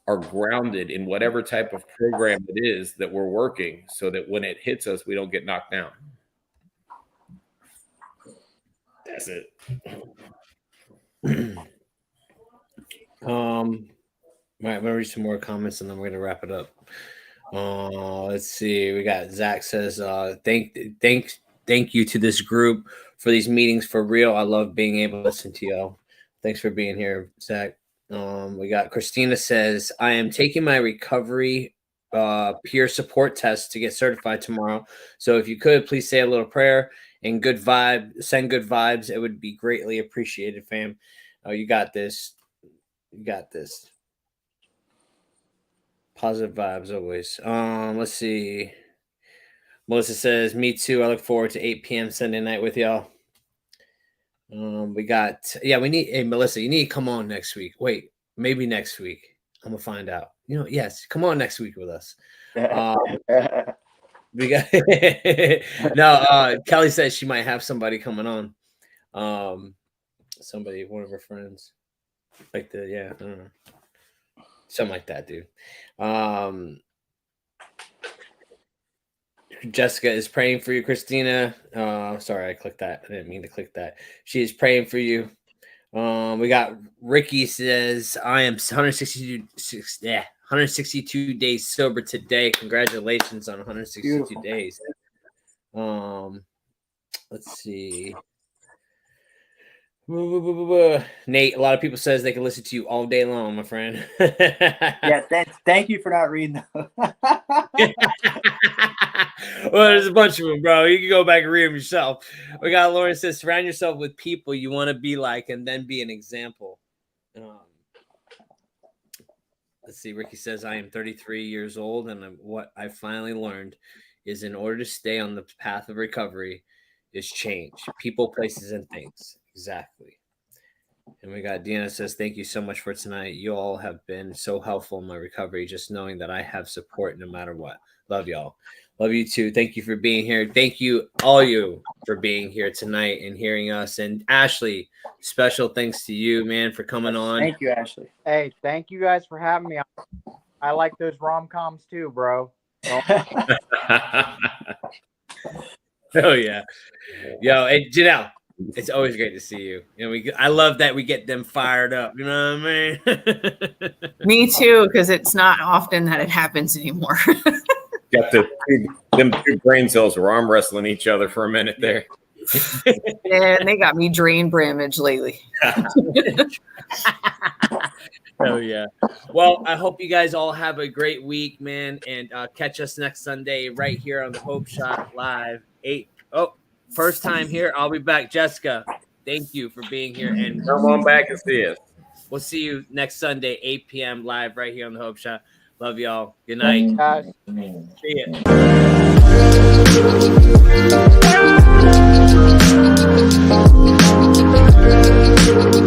are grounded in whatever type of program it is that we're working so that when it hits us, we don't get knocked down. That's it. All right, I'm gonna read some more comments and then we're gonna wrap it up. Let's see. We got Zach says, thank you to this group for these meetings for real. I love being able to listen to y'all. Thanks for being here, Zach. We got Christina says, I am taking my recovery peer support test to get certified tomorrow. So if you could, please say a little prayer and send good vibes. It would be greatly appreciated, fam. You got this. You got this. Positive vibes always. Let's see. Melissa says, me too. I look forward to 8 p.m. Sunday night with y'all. We need, hey, Melissa, you need to come on next week. Wait, maybe next week. I'm gonna find out. Yes, come on next week with us. We got Kelly says she might have somebody coming on. One of her friends. I don't know. Something like that, dude. Jessica is praying for you, Christina. Sorry, I clicked that. I didn't mean to click that. She is praying for you. We got Ricky says, I am 162 days sober today. Congratulations on 162 Beautiful. days. Let's see. Nate, a lot of people says they can listen to you all day long, my friend. Yeah, thank you for not reading them. Well, there's a bunch of them, bro. You can go back and read them yourself. We got Lauren says, surround yourself with people you want to be like and then be an example. Let's see. Ricky says, I am 33 years old, and what I finally learned is in order to stay on the path of recovery is change. People, places, and things. Exactly. And we got Deanna says, thank you so much for tonight. You all have been so helpful in my recovery, just knowing that I have support no matter what. Love y'all. Love you too. Thank you for being here. Thank you, all you, for being here tonight and hearing us. And Ashley, special thanks to you, man, for coming on. Thank you, Ashley. Hey, thank you guys for having me. I like those rom-coms too, bro. Oh, yeah. Yo, and Janelle, it's always great to see you. I love that we get them fired up. You know what I mean? Me too, because it's not often that it happens anymore. Got them two brain cells were arm wrestling each other for a minute there. And they got me drained bramage lately. Oh, yeah. Well, I hope you guys all have a great week, man. And catch us next Sunday right here on the Hope Shot Live. First time here. I'll be back. Jessica, thank you for being here. And Come on back and see us. we'll see you next Sunday, 8 p.m. live right here on the Hope Shot. Love y'all. Good night. Guys. See ya.